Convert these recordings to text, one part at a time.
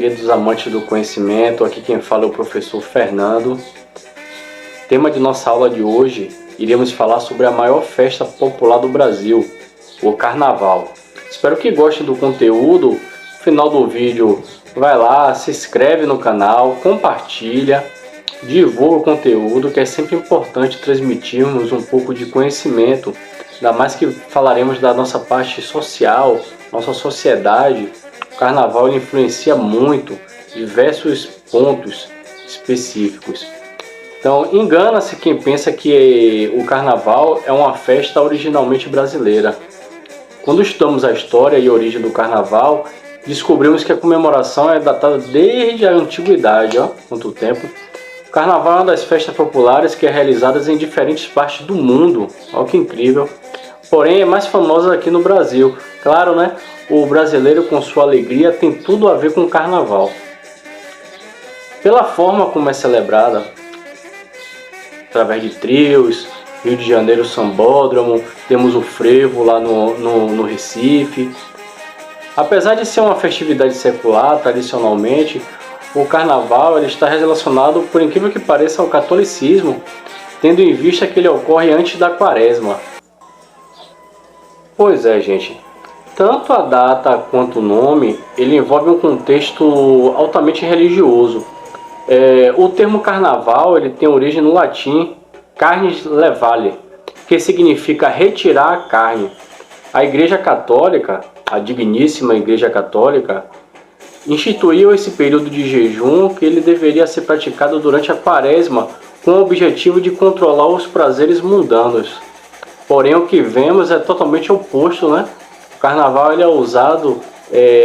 queridos amantes do conhecimento, aqui quem fala é o professor Fernando. Tema de nossa aula de hoje, iremos falar sobre a maior festa popular do Brasil, o Carnaval. Espero que gostem do conteúdo. No final do vídeo, vai lá, se inscreve no canal, compartilha, divulga o conteúdo, que é sempre importante transmitirmos um pouco de conhecimento, ainda mais que falaremos da nossa parte social, nossa sociedade. O Carnaval ele influencia muito diversos pontos específicos. Então, engana-se quem pensa que o Carnaval é uma festa originalmente brasileira. Quando estudamos a história e a origem do Carnaval, descobrimos que a comemoração é datada desde a antiguidade, quanto tempo. O Carnaval é uma das festas populares que é realizada em diferentes partes do mundo, olha que incrível. Porém, é mais famosa aqui no Brasil. Claro, né? O brasileiro com sua alegria tem tudo a ver com o Carnaval. Pela forma como é celebrada, através de trios, Rio de Janeiro Sambódromo, temos o frevo lá no Recife. Apesar de ser uma festividade secular, tradicionalmente, o Carnaval ele está relacionado, por incrível que pareça, ao catolicismo, tendo em vista que ele ocorre antes da Quaresma. Pois é, gente. Tanto a data quanto o nome, ele envolve um contexto altamente religioso. O termo Carnaval ele tem origem no latim carnis levale, que significa retirar a carne. A Igreja Católica, a digníssima Igreja Católica, instituiu esse período de jejum que ele deveria ser praticado durante a Quaresma, com o objetivo de controlar os prazeres mundanos. Porém, o que vemos é totalmente oposto, né? O Carnaval ele é usado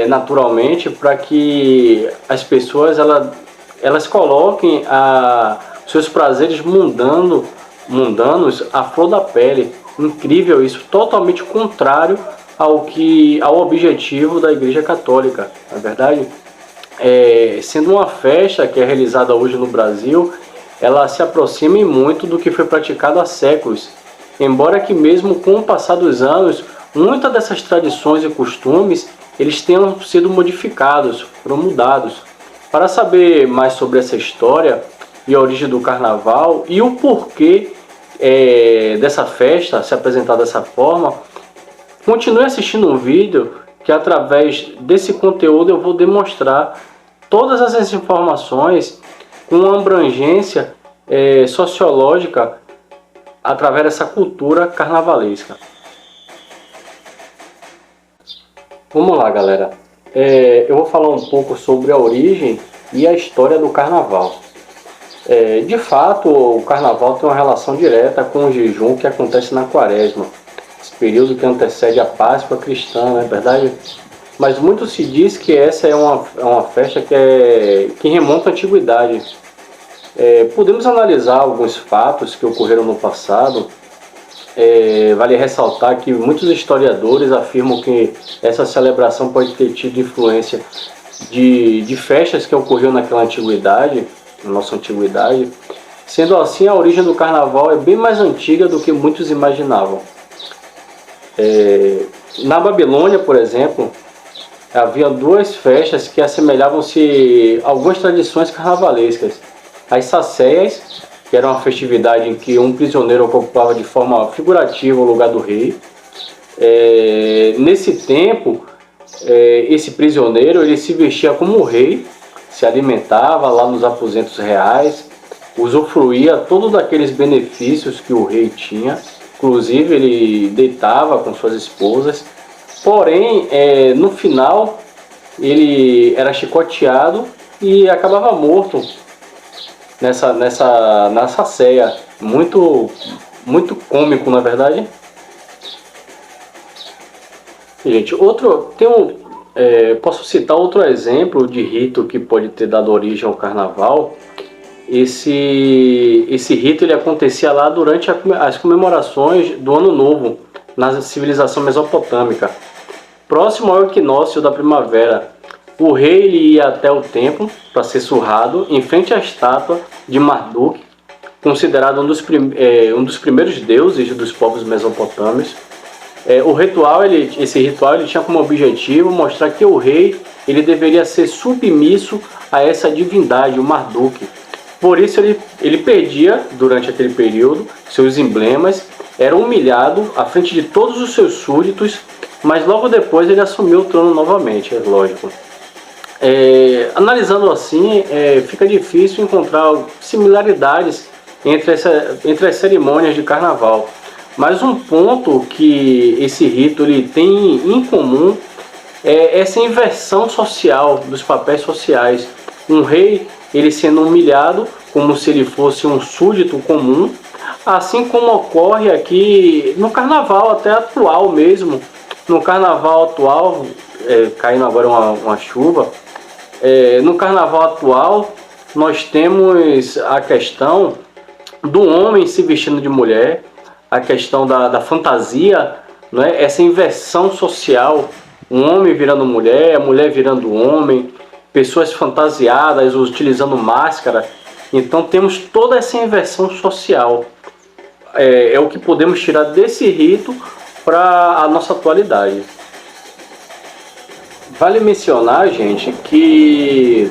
naturalmente para que as pessoas elas coloquem seus prazeres mundanos à flor da pele. Incrível isso, totalmente contrário ao objetivo da Igreja Católica, na verdade. Sendo uma festa que é realizada hoje no Brasil, ela se aproxima muito do que foi praticado há séculos. Embora que mesmo com o passar dos anos, muitas dessas tradições e costumes, eles tenham sido modificados, foram mudados. Para saber mais sobre essa história e a origem do Carnaval e o porquê dessa festa se apresentar dessa forma, continue assistindo um vídeo que através desse conteúdo eu vou demonstrar todas essas informações com uma abrangência sociológica através dessa cultura carnavalesca. Vamos lá, galera. Eu vou falar um pouco sobre a origem e a história do Carnaval. De fato, o Carnaval tem uma relação direta com o jejum que acontece na Quaresma, esse período que antecede a Páscoa cristã, não é verdade? Mas muito se diz que essa é uma festa que remonta à antiguidade. Podemos analisar alguns fatos que ocorreram no passado. Vale ressaltar que muitos historiadores afirmam que essa celebração pode ter tido influência de festas que ocorriam naquela antiguidade, na nossa antiguidade. Sendo assim, a origem do Carnaval é bem mais antiga do que muitos imaginavam. Na Babilônia, por exemplo, havia duas festas que assemelhavam-se a algumas tradições carnavalescas. As Sacéias, que era uma festividade em que um prisioneiro ocupava de forma figurativa o lugar do rei. Nesse tempo, esse prisioneiro ele se vestia como rei, se alimentava lá nos aposentos reais, usufruía todos aqueles benefícios que o rei tinha, inclusive ele deitava com suas esposas. Porém, no final, ele era chicoteado e acabava morto nessa ceia. Muito cômico, na verdade. Gente, posso citar outro exemplo de rito que pode ter dado origem ao Carnaval. Esse rito ele acontecia lá durante as comemorações do Ano Novo, na civilização mesopotâmica. Próximo ao equinócio da primavera, o rei ele ia até o templo para ser surrado em frente à estátua de Marduk, considerado um dos primeiros deuses dos povos mesopotâmios. Esse ritual ele tinha como objetivo mostrar que o rei ele deveria ser submisso a essa divindade, o Marduk. Por isso ele perdia, durante aquele período, seus emblemas, era humilhado à frente de todos os seus súditos, mas logo depois ele assumiu o trono novamente, é lógico. Analisando assim, fica difícil encontrar similaridades entre as cerimônias de carnaval. Mas um ponto que esse rito ele tem em comum é essa inversão social dos papéis sociais. Um rei ele sendo humilhado como se ele fosse um súdito comum, assim como ocorre aqui no carnaval até atual mesmo. No carnaval atual, caindo agora uma chuva, no carnaval atual nós temos a questão do homem se vestindo de mulher, a questão da fantasia, não é? Essa inversão social, um homem virando mulher, a mulher virando homem, pessoas fantasiadas utilizando máscara. Então temos toda essa inversão social. É o que podemos tirar desse rito para a nossa atualidade. Vale mencionar, gente, que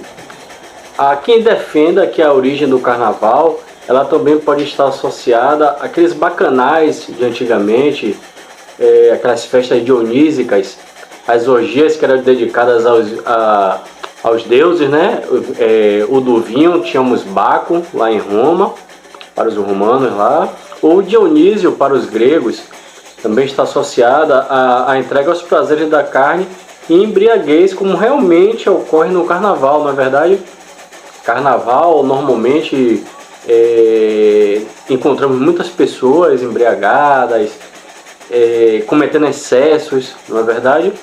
há quem defenda que a origem do carnaval ela também pode estar associada àqueles bacanais de antigamente, aquelas festas dionísicas, as orgias que eram dedicadas aos deuses, né? O do vinho, tínhamos Baco lá em Roma, para os romanos lá, ou Dionísio para os gregos, também está associada à entrega aos prazeres da carne e embriaguez, como realmente ocorre no carnaval. Na verdade, carnaval normalmente encontramos muitas pessoas embriagadas, cometendo excessos, não é verdade?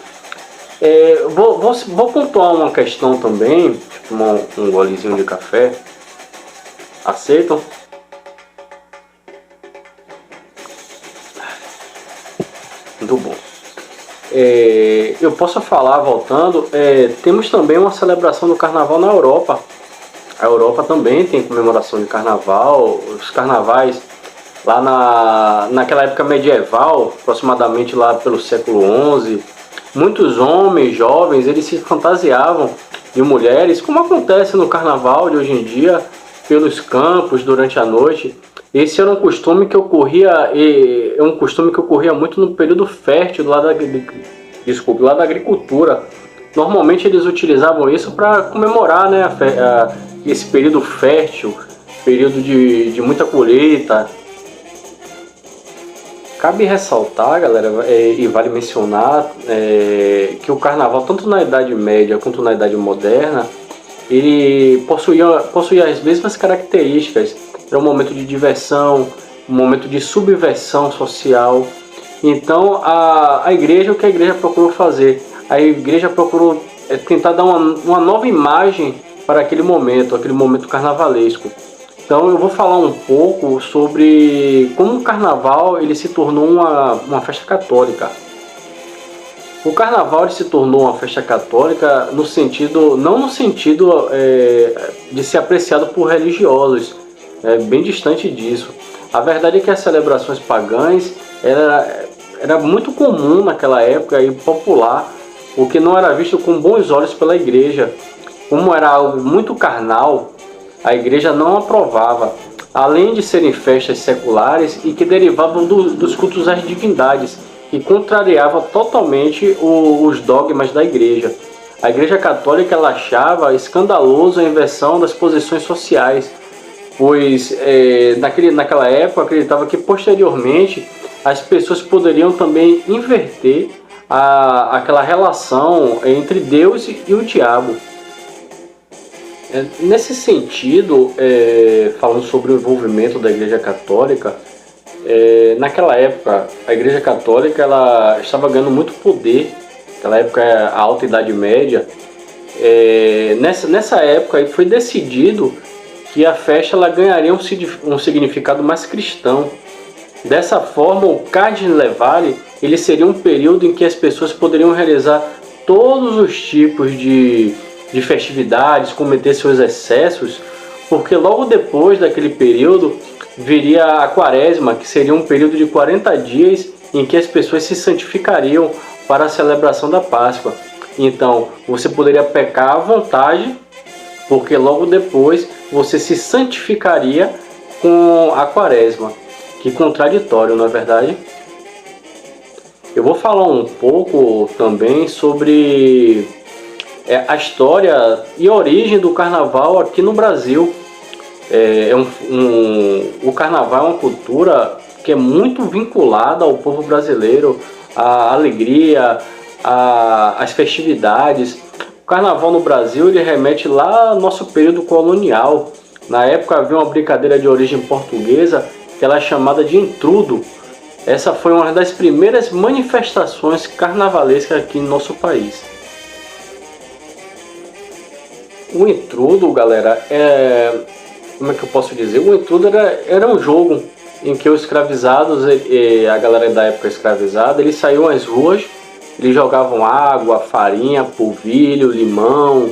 Vou pontuar uma questão também. Deixa eu tomar um golezinho de café. Aceitam? Muito bom. Eu posso falar, voltando, temos também uma celebração do carnaval na Europa. A Europa também tem comemoração de carnaval. Os carnavais lá naquela época medieval, aproximadamente lá pelo século XI, muitos homens jovens eles se fantasiavam de mulheres, como acontece no carnaval de hoje em dia, pelos campos durante a noite. Esse era um costume que ocorria muito no período fértil lá da agricultura. Normalmente eles utilizavam isso para comemorar, né, esse período fértil, período de muita colheita. Cabe ressaltar, galera, e vale mencionar que o carnaval, tanto na Idade Média quanto na Idade Moderna, ele possuía as mesmas características. Era um momento de diversão, um momento de subversão social. Então, o que a igreja procurou fazer? A igreja procurou tentar dar uma nova imagem para aquele momento carnavalesco. Então eu vou falar um pouco sobre como o carnaval ele se tornou uma festa católica. O carnaval ele se tornou uma festa católica não no sentido de ser apreciado por religiosos, bem distante disso. A verdade é que as celebrações pagãs era muito comum naquela época e popular, o que não era visto com bons olhos pela igreja. Como era algo muito carnal, a igreja não aprovava, além de serem festas seculares e que derivavam dos cultos às divindades, e contrariava totalmente os dogmas da igreja. A igreja católica ela achava escandaloso a inversão das posições sociais, pois naquela época acreditava que posteriormente as pessoas poderiam também inverter aquela relação entre Deus e o diabo. Nesse sentido, falando sobre o envolvimento da Igreja Católica, naquela época a Igreja Católica ela estava ganhando muito poder. Naquela época, a Alta Idade Média. Nessa época foi decidido que a festa ela ganharia um significado mais cristão. Dessa forma, o Carnevale ele seria um período em que as pessoas poderiam realizar todos os tipos de festividades, cometer seus excessos, porque logo depois daquele período viria a Quaresma, que seria um período de 40 dias em que as pessoas se santificariam para a celebração da Páscoa. Então, você poderia pecar à vontade, porque logo depois você se santificaria com a Quaresma. Que contraditório, não é verdade? Eu vou falar um pouco também sobre a história e origem do Carnaval aqui no Brasil. O Carnaval é uma cultura que é muito vinculada ao povo brasileiro, à alegria, às festividades. O Carnaval no Brasil ele remete lá ao nosso período colonial. Na época havia uma brincadeira de origem portuguesa que ela é chamada de intrudo. Essa foi uma das primeiras manifestações carnavalescas aqui no nosso país. O intrudo, galera, como é que eu posso dizer? O intrudo era um jogo em que os escravizados, a galera da época escravizada, eles saíam às ruas, eles jogavam água, farinha, polvilho, limão,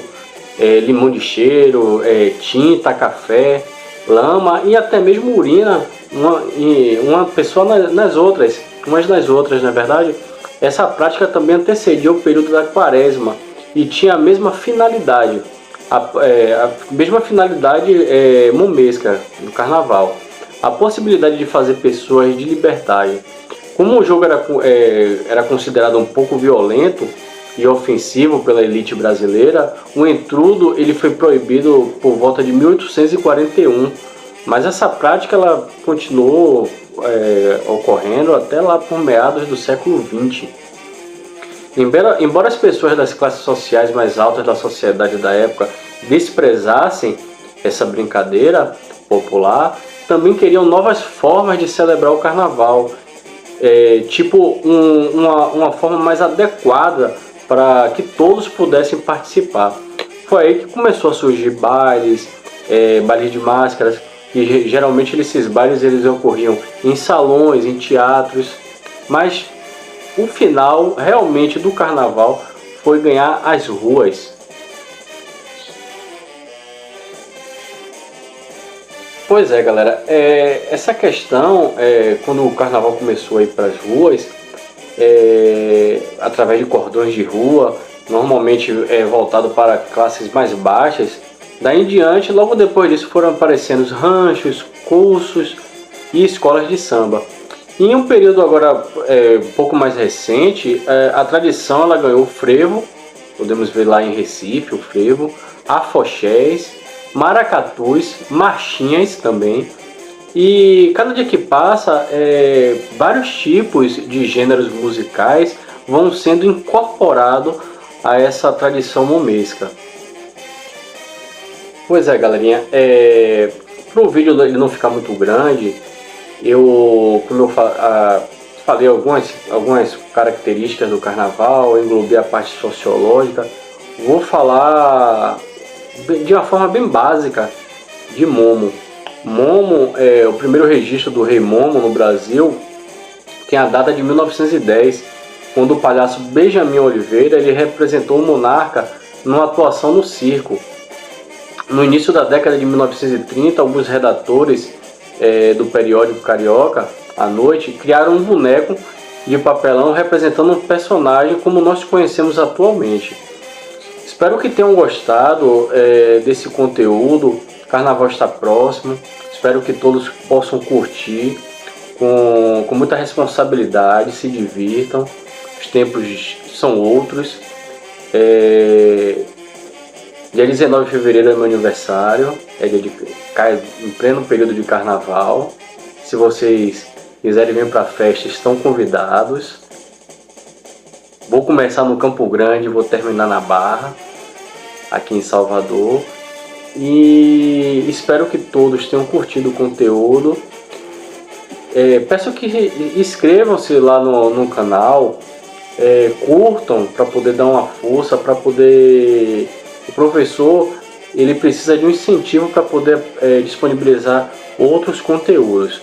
limão de cheiro, tinta, café, lama e até mesmo urina, uma pessoa umas nas outras, na verdade. Essa prática também antecedia o período da Quaresma e tinha a mesma finalidade, a mesma finalidade momesca do Carnaval, a possibilidade de fazer pessoas de liberdade. Como o jogo era considerado um pouco violento e ofensivo pela elite brasileira, o intrudo ele foi proibido por volta de 1841, mas essa prática ela continuou ocorrendo até lá por meados do século XX. Embora as pessoas das classes sociais mais altas da sociedade da época desprezassem essa brincadeira popular, também queriam novas formas de celebrar o carnaval, uma forma mais adequada para que todos pudessem participar. Foi aí que começou a surgir bailes, bailes de máscaras, e geralmente esses bailes eles ocorriam em salões, em teatros, mas o final realmente do carnaval foi ganhar as ruas. Pois é, galera, essa questão, quando o carnaval começou a ir para as ruas, através de cordões de rua, normalmente voltado para classes mais baixas, daí em diante, logo depois disso foram aparecendo os ranchos, cursos e escolas de samba. Em um período agora um pouco mais recente, a tradição ela ganhou o frevo, podemos ver lá em Recife o frevo, afoxés, maracatus, marchinhas também. E cada dia que passa, vários tipos de gêneros musicais vão sendo incorporados a essa tradição momesca. Pois é, galerinha, para o vídeo ele não ficar muito grande, como eu falei algumas características do carnaval, englobei a parte sociológica, vou falar de uma forma bem básica de Momo. Momo, o primeiro registro do rei Momo no Brasil tem a data de 1910, quando o palhaço Benjamin Oliveira ele representou o monarca numa atuação no circo. No início da década de 1930, alguns redatores do periódico Carioca, à noite, criaram um boneco de papelão representando um personagem como nós conhecemos atualmente. Espero que tenham gostado desse conteúdo. Carnaval está próximo, espero que todos possam curtir com muita responsabilidade, se divirtam, os tempos são outros. Dia 19 de fevereiro é meu aniversário, cai em pleno período de carnaval. Se vocês quiserem vir para a festa, estão convidados. Vou começar no Campo Grande, vou terminar na Barra, aqui em Salvador. E espero que todos tenham curtido o conteúdo. Peço que inscrevam-se lá no canal, curtam para poder dar uma força, para poder... O professor ele precisa de um incentivo para poder disponibilizar outros conteúdos.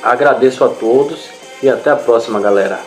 Agradeço a todos e até a próxima, galera.